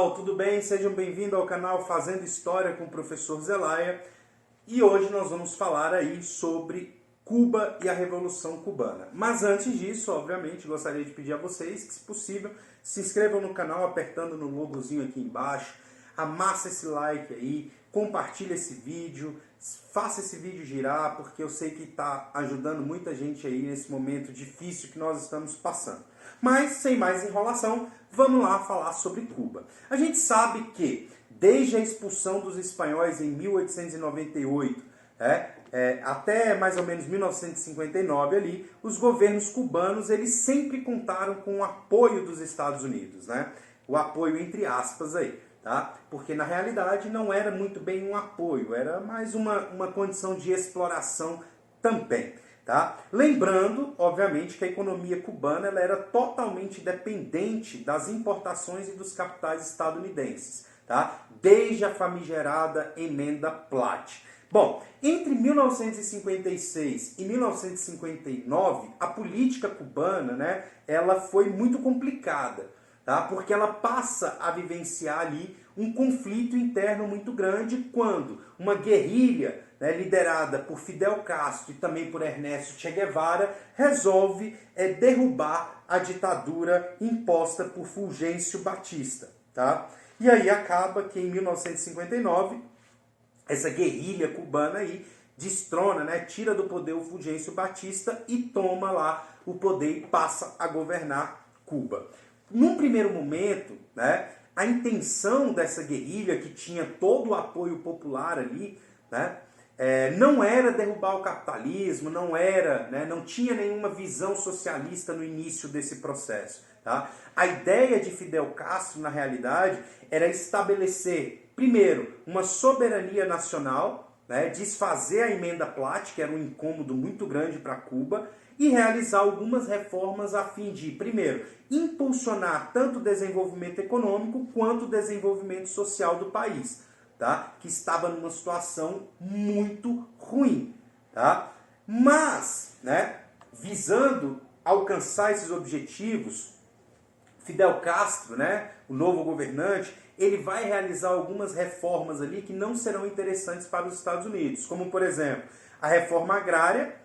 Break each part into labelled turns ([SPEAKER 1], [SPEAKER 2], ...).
[SPEAKER 1] pessoal, tudo bem? Sejam bem-vindos ao canal Fazendo História com o professor Zelaya. E hoje nós vamos falar aí sobre Cuba e a Revolução Cubana. Mas antes disso, obviamente, gostaria de pedir a vocês que, se possível, se inscrevam no canal apertando no logozinho aqui embaixo, amassa esse like aí, compartilha esse vídeo, faça esse vídeo girar, porque eu sei que está ajudando muita gente aí nesse momento difícil que nós estamos passando. Mas, sem mais enrolação, vamos lá falar sobre Cuba. A gente sabe que, desde a expulsão dos espanhóis em 1898, até mais ou menos 1959 ali, os governos cubanos eles sempre contaram com o apoio dos Estados Unidos, né? O apoio entre aspas aí, tá? Porque na realidade não era muito bem um apoio, era mais uma condição de exploração também. Tá? Lembrando, obviamente, que a economia cubana ela era totalmente dependente das importações e dos capitais estadunidenses, tá? Desde a famigerada Emenda Platt. Bom, entre 1956 e 1959, a política cubana, né, ela foi muito complicada, tá? Porque ela passa a vivenciar ali um conflito interno muito grande quando uma guerrilha, né, liderada por Fidel Castro e também por Ernesto Che Guevara, resolve derrubar a ditadura imposta por Fulgêncio Batista. Tá? E aí acaba que em 1959, essa guerrilha cubana aí destrona, né, tira do poder o Fulgêncio Batista e toma lá o poder e passa a governar Cuba. Num primeiro momento, né, a intenção dessa guerrilha, que tinha todo o apoio popular ali, né, não era derrubar o capitalismo, não tinha nenhuma visão socialista no início desse processo. Tá? A ideia de Fidel Castro, na realidade, era estabelecer, primeiro, uma soberania nacional, né, desfazer a Emenda Platt, que era um incômodo muito grande para Cuba, e realizar algumas reformas a fim de, primeiro, impulsionar tanto o desenvolvimento econômico quanto o desenvolvimento social do país, tá? Que estava numa situação muito ruim. Tá? Mas, né, visando alcançar esses objetivos, Fidel Castro, né, o novo governante, ele vai realizar algumas reformas ali que não serão interessantes para os Estados Unidos, como, por exemplo, a reforma agrária,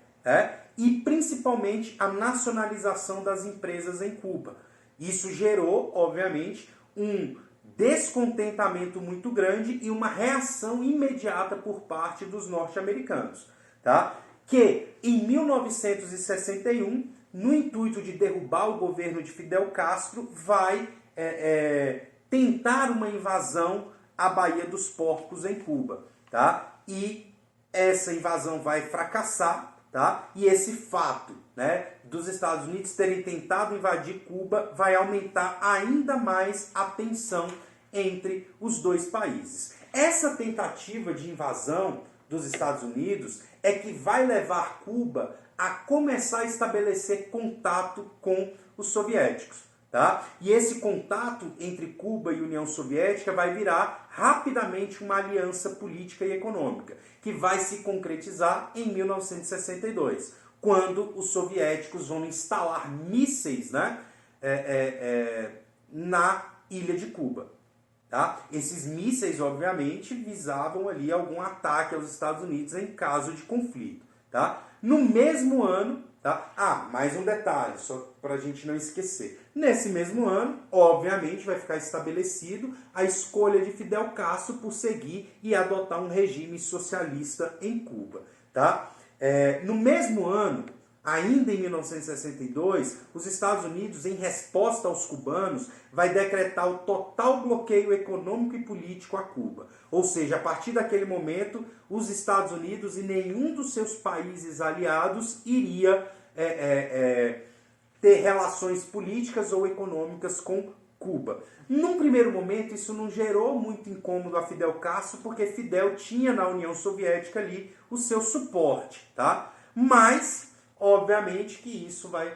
[SPEAKER 1] e principalmente a nacionalização das empresas em Cuba. Isso gerou, obviamente, um descontentamento muito grande e uma reação imediata por parte dos norte-americanos, tá? Que em 1961, no intuito de derrubar o governo de Fidel Castro, vai tentar uma invasão à Baía dos Porcos em Cuba, tá? E essa invasão vai fracassar. Tá? E esse fato, né, dos Estados Unidos terem tentado invadir Cuba vai aumentar ainda mais a tensão entre os dois países. Essa tentativa de invasão dos Estados Unidos é que vai levar Cuba a começar a estabelecer contato com os soviéticos. Tá? E esse contato entre Cuba e União Soviética vai virar rapidamente uma aliança política e econômica, que vai se concretizar em 1962, quando os soviéticos vão instalar mísseis, né, na ilha de Cuba. Tá? Esses mísseis, obviamente, visavam ali algum ataque aos Estados Unidos em caso de conflito. Tá? No mesmo ano, tá? Mais um detalhe, só para a gente não esquecer. Nesse mesmo ano, obviamente, vai ficar estabelecido a escolha de Fidel Castro por seguir e adotar um regime socialista em Cuba. Tá? No mesmo ano, ainda em 1962, os Estados Unidos, em resposta aos cubanos, vai decretar o total bloqueio econômico e político a Cuba. Ou seja, a partir daquele momento, os Estados Unidos e nenhum dos seus países aliados iria ter relações políticas ou econômicas com Cuba. Num primeiro momento, isso não gerou muito incômodo a Fidel Castro, porque Fidel tinha na União Soviética ali o seu suporte. Tá? Mas, obviamente, que isso vai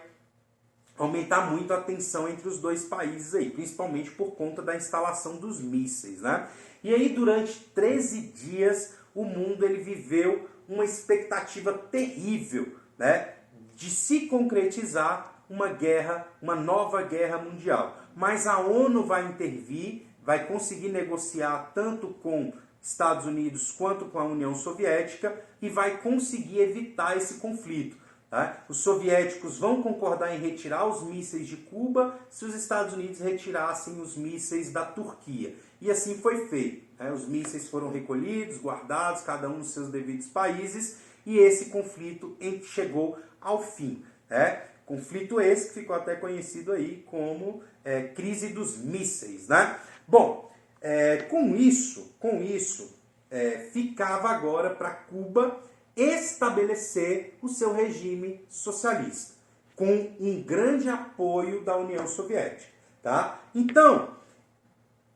[SPEAKER 1] aumentar muito a tensão entre os dois países aí, principalmente por conta da instalação dos mísseis, né? E aí, durante 13 dias, o mundo ele viveu uma expectativa terrível, né, de se concretizar uma nova guerra mundial. Mas a ONU vai intervir, vai conseguir negociar tanto com Estados Unidos quanto com a União Soviética e vai conseguir evitar esse conflito. Tá? Os soviéticos vão concordar em retirar os mísseis de Cuba se os Estados Unidos retirassem os mísseis da Turquia. E assim foi feito. Né? Os mísseis foram recolhidos, guardados, cada um nos seus devidos países, e esse conflito chegou ao fim. Né? Conflito esse que ficou até conhecido aí como crise dos mísseis. Né? Bom, com isso, ficava agora para Cuba estabelecer o seu regime socialista, com um grande apoio da União Soviética. Tá? Então,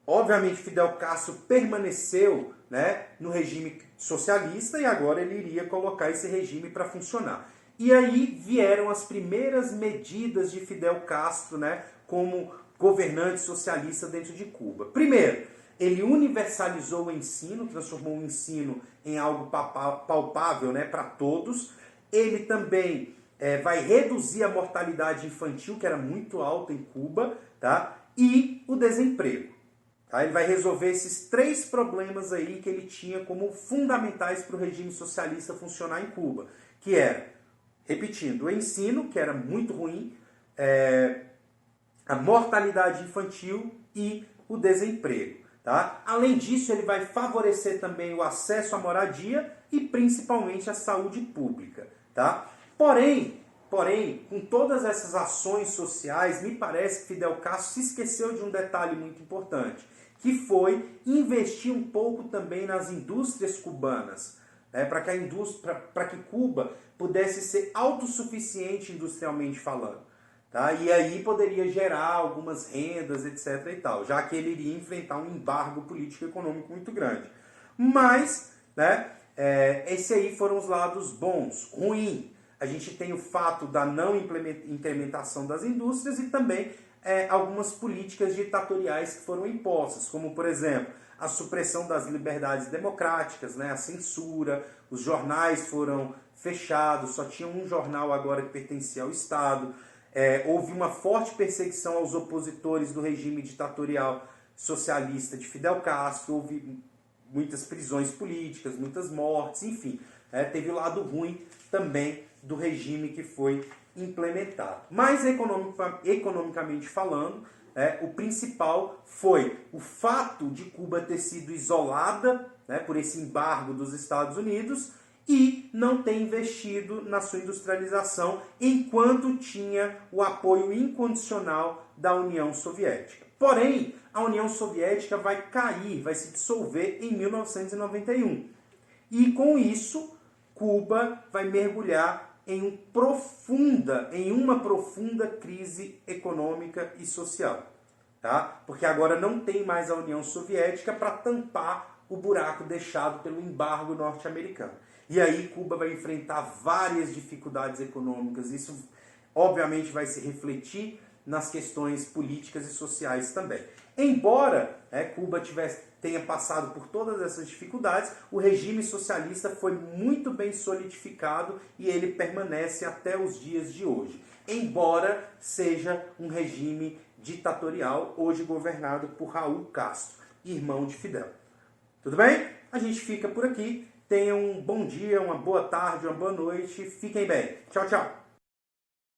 [SPEAKER 1] obviamente, Fidel Castro permaneceu, né, no regime socialista e agora ele iria colocar esse regime para funcionar. E aí vieram as primeiras medidas de Fidel Castro, né, como governante socialista dentro de Cuba. Primeiro, ele universalizou o ensino, transformou o ensino em algo palpável, né, para todos. Ele também vai reduzir a mortalidade infantil, que era muito alta em Cuba, tá? E o desemprego. Tá? Ele vai resolver esses 3 problemas aí que ele tinha como fundamentais para o regime socialista funcionar em Cuba, que era, repetindo, o ensino, que era muito ruim, a mortalidade infantil e o desemprego. Tá? Além disso, ele vai favorecer também o acesso à moradia e principalmente a saúde pública. Tá? Porém, com todas essas ações sociais, me parece que Fidel Castro se esqueceu de um detalhe muito importante, que foi investir um pouco também nas indústrias cubanas, né, para que Cuba pudesse ser autossuficiente industrialmente falando. Tá? E aí poderia gerar algumas rendas, etc. e tal, já que ele iria enfrentar um embargo político e econômico muito grande. Mas, né, esses aí foram os lados bons. Ruim, a gente tem o fato da não implementação das indústrias e também algumas políticas ditatoriais que foram impostas, como, por exemplo, a supressão das liberdades democráticas, né, a censura, os jornais foram fechados, só tinha um jornal agora que pertencia ao Estado. Houve uma forte perseguição aos opositores do regime ditatorial socialista de Fidel Castro, houve muitas prisões políticas, muitas mortes, enfim. Teve o lado ruim também do regime que foi implementado. Mas, economicamente falando, o principal foi o fato de Cuba ter sido isolada, né, por esse embargo dos Estados Unidos e não ter investido na sua industrialização enquanto tinha o apoio incondicional da União Soviética. Porém, a União Soviética vai cair, vai se dissolver em 1991. E com isso, Cuba vai mergulhar em uma profunda crise econômica e social. Tá? Porque agora não tem mais a União Soviética para tampar o buraco deixado pelo embargo norte-americano. E aí Cuba vai enfrentar várias dificuldades econômicas. Isso, obviamente, vai se refletir nas questões políticas e sociais também. Embora Cuba tenha passado por todas essas dificuldades, o regime socialista foi muito bem solidificado e ele permanece até os dias de hoje. Embora seja um regime ditatorial, hoje governado por Raul Castro, irmão de Fidel. Tudo bem? A gente fica por aqui. Tenham um bom dia, uma boa tarde, uma boa noite. Fiquem bem. Tchau, tchau.